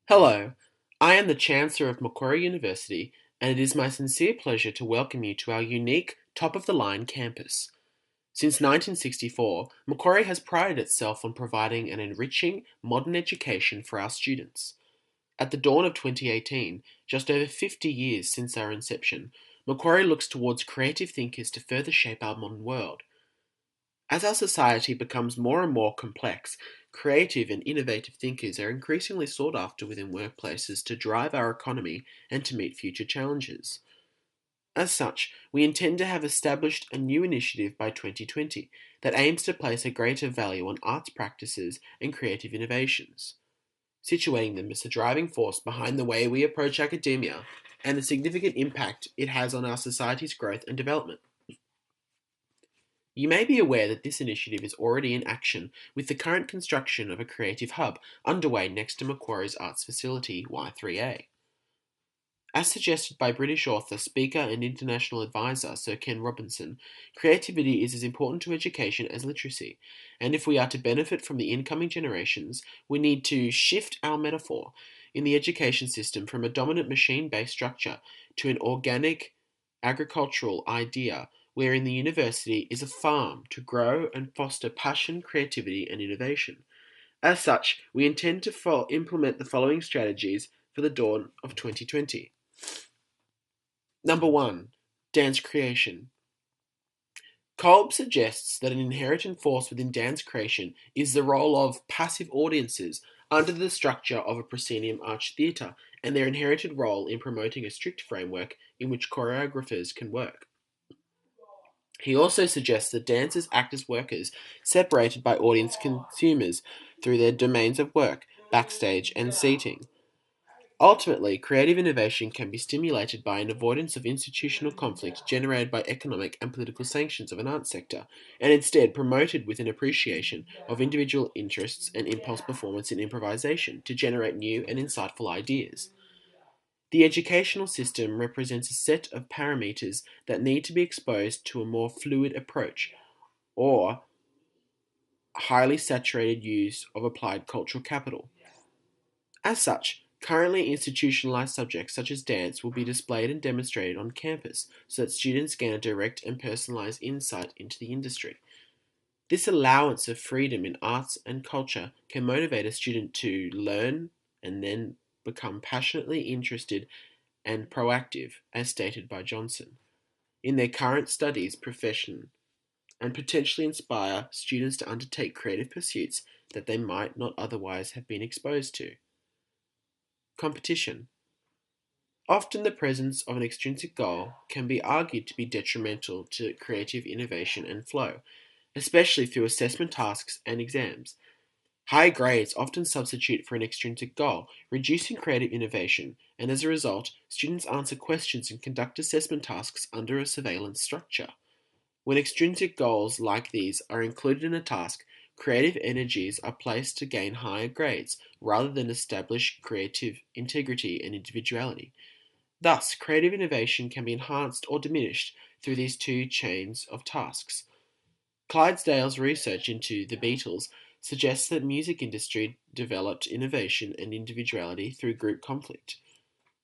Hello, I am the Chancellor of Macquarie University, and it is my sincere pleasure to welcome you to our unique, top-of-the-line campus. Since 1964, Macquarie has prided itself on providing an enriching, modern education for our students. At the dawn of 2018, just over 50 years since our inception, Macquarie looks towards creative thinkers to further shape our modern world. As our society becomes more and more complex, creative and innovative thinkers are increasingly sought after within workplaces to drive our economy and to meet future challenges. As such, we intend to have established a new initiative by 2020 that aims to place a greater value on arts practices and creative innovations, situating them as the driving force behind the way we approach academia and the significant impact it has on our society's growth and development. You may be aware that this initiative is already in action with the current construction of a creative hub underway next to Macquarie's arts facility Y3A. As suggested by British author, speaker and international advisor Sir Ken Robinson, creativity is as important to education as literacy, and if we are to benefit from the incoming generations, we need to shift our metaphor in the education system from a dominant machine-based structure to an organic agricultural idea wherein the university is a farm to grow and foster passion, creativity and innovation. As such, we intend to implement the following strategies for the dawn of 2020. Number 1. Dance creation. Kolb suggests that an inherent force within dance creation is the role of passive audiences under the structure of a proscenium arch theatre and their inherited role in promoting a strict framework in which choreographers can work. He also suggests that dancers act as workers, separated by audience consumers through their domains of work, backstage, and seating. Ultimately, creative innovation can be stimulated by an avoidance of institutional conflict generated by economic and political sanctions of an arts sector, and instead promoted with an appreciation of individual interests and impulse performance and improvisation to generate new and insightful ideas. The educational system represents a set of parameters that need to be exposed to a more fluid approach, or highly saturated use of applied cultural capital. As such, currently institutionalized subjects such as dance will be displayed and demonstrated on campus so that students gain a direct and personalized insight into the industry. This allowance of freedom in arts and culture can motivate a student to learn and then become passionately interested and proactive, as stated by Johnson, in their current studies profession and potentially inspire students to undertake creative pursuits that they might not otherwise have been exposed to. Competition. Often the presence of an extrinsic goal can be argued to be detrimental to creative innovation and flow, especially through assessment tasks and exams. High grades often substitute for an extrinsic goal, reducing creative innovation, and as a result, students answer questions and conduct assessment tasks under a surveillance structure. When extrinsic goals like these are included in a task, creative energies are placed to gain higher grades rather than establish creative integrity and individuality. Thus, creative innovation can be enhanced or diminished through these two chains of tasks. Clydesdale's research into the Beatles suggests that music industry developed innovation and individuality through group conflict.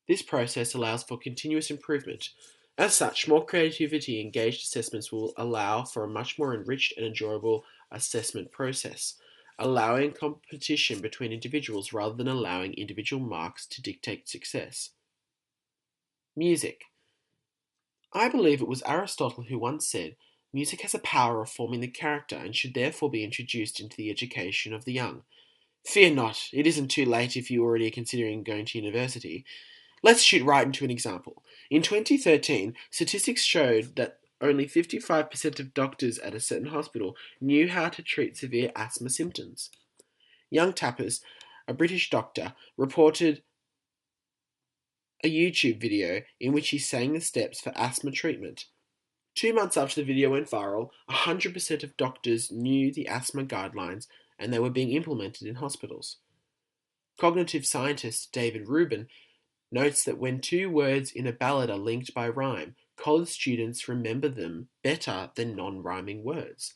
This process allows for continuous improvement. As such, more creativity engaged assessments will allow for a much more enriched and enjoyable assessment process, allowing competition between individuals rather than allowing individual marks to dictate success. Music. I believe it was Aristotle who once said, "Music has a power of forming the character and should therefore be introduced into the education of the young." Fear not, it isn't too late if you already are considering going to university. Let's shoot right into an example. In 2013, statistics showed that only 55% of doctors at a certain hospital knew how to treat severe asthma symptoms. Young Tappers, a British doctor, reported a YouTube video in which he sang the steps for asthma treatment. 2 months after the video went viral, 100% of doctors knew the asthma guidelines and they were being implemented in hospitals. Cognitive scientist David Rubin notes that when two words in a ballad are linked by rhyme, college students remember them better than non-rhyming words.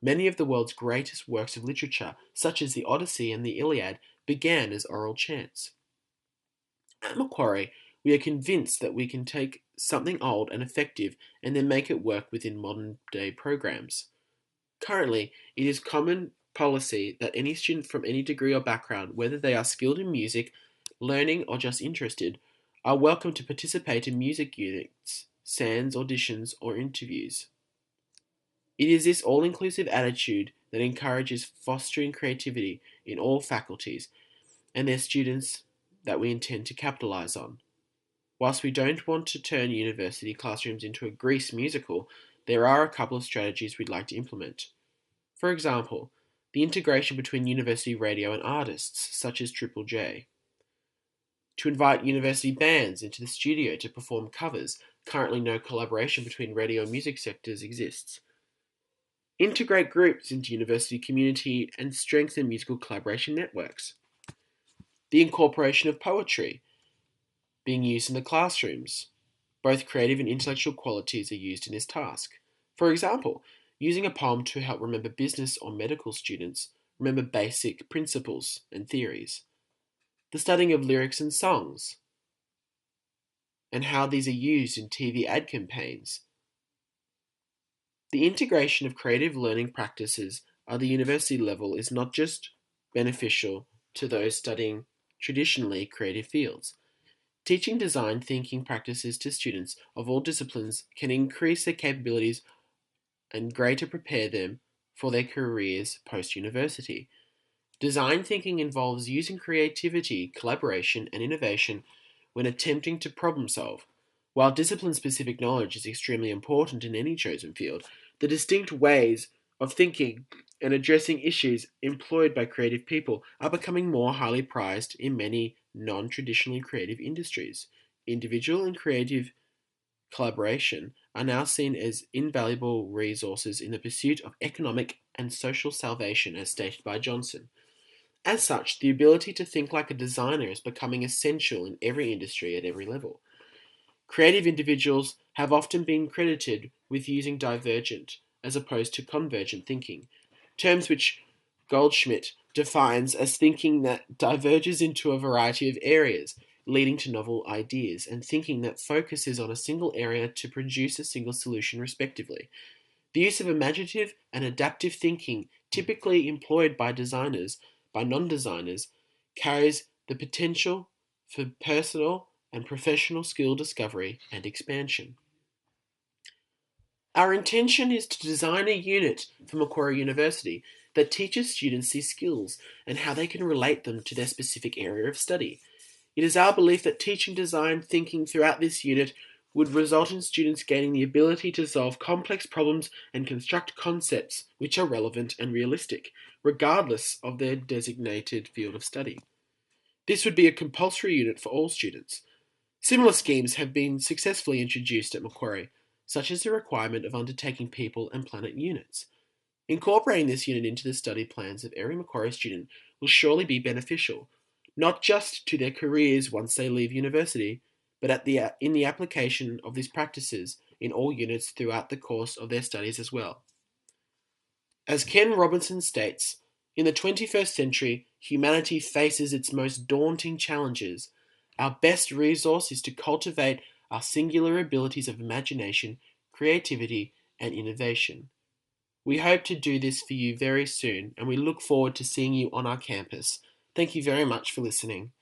Many of the world's greatest works of literature, such as the Odyssey and the Iliad, began as oral chants. At Macquarie, we are convinced that we can take something old and effective and then make it work within modern day programs. Currently, it is common policy that any student from any degree or background, whether they are skilled in music, learning, or just interested, are welcome to participate in music units, SANS auditions, or interviews. It is this all inclusive attitude that encourages fostering creativity in all faculties and their students that we intend to capitalise on. Whilst we don't want to turn university classrooms into a Grease musical, there are a couple of strategies we'd like to implement. For example, the integration between university radio and artists, such as Triple J. To invite university bands into the studio to perform covers, currently no collaboration between radio and music sectors exists. Integrate groups into university community and strengthen musical collaboration networks. The incorporation of poetry being used in the classrooms. Both creative and intellectual qualities are used in this task. For example, using a poem to help remember business or medical students remember basic principles and theories. The studying of lyrics and songs, and how these are used in TV ad campaigns. The integration of creative learning practices at the university level is not just beneficial to those studying traditionally creative fields. Teaching design thinking practices to students of all disciplines can increase their capabilities and greater prepare them for their careers post-university. Design thinking involves using creativity, collaboration, and innovation when attempting to problem solve. While discipline-specific knowledge is extremely important in any chosen field, the distinct ways of thinking and addressing issues employed by creative people are becoming more highly prized in many non-traditionally creative industries. Individual and creative collaboration are now seen as invaluable resources in the pursuit of economic and social salvation, as stated by Johnson. As such, the ability to think like a designer is becoming essential in every industry at every level. Creative individuals have often been credited with using divergent as opposed to convergent thinking, terms which Goldschmidt defines as thinking that diverges into a variety of areas, leading to novel ideas, and thinking that focuses on a single area to produce a single solution, respectively. The use of imaginative and adaptive thinking, typically employed by non-designers, carries the potential for personal and professional skill discovery and expansion. Our intention is to design a unit for Macquarie University that teaches students these skills and how they can relate them to their specific area of study. It is our belief that teaching design thinking throughout this unit would result in students gaining the ability to solve complex problems and construct concepts which are relevant and realistic, regardless of their designated field of study. This would be a compulsory unit for all students. Similar schemes have been successfully introduced at Macquarie, such as the requirement of undertaking people and planet units. Incorporating this unit into the study plans of every Macquarie student will surely be beneficial, not just to their careers once they leave university, but in the application of these practices in all units throughout the course of their studies as well. As Ken Robinson states, in the 21st century, humanity faces its most daunting challenges. Our best resource is to cultivate our singular abilities of imagination, creativity, and innovation. We hope to do this for you very soon, and we look forward to seeing you on our campus. Thank you very much for listening.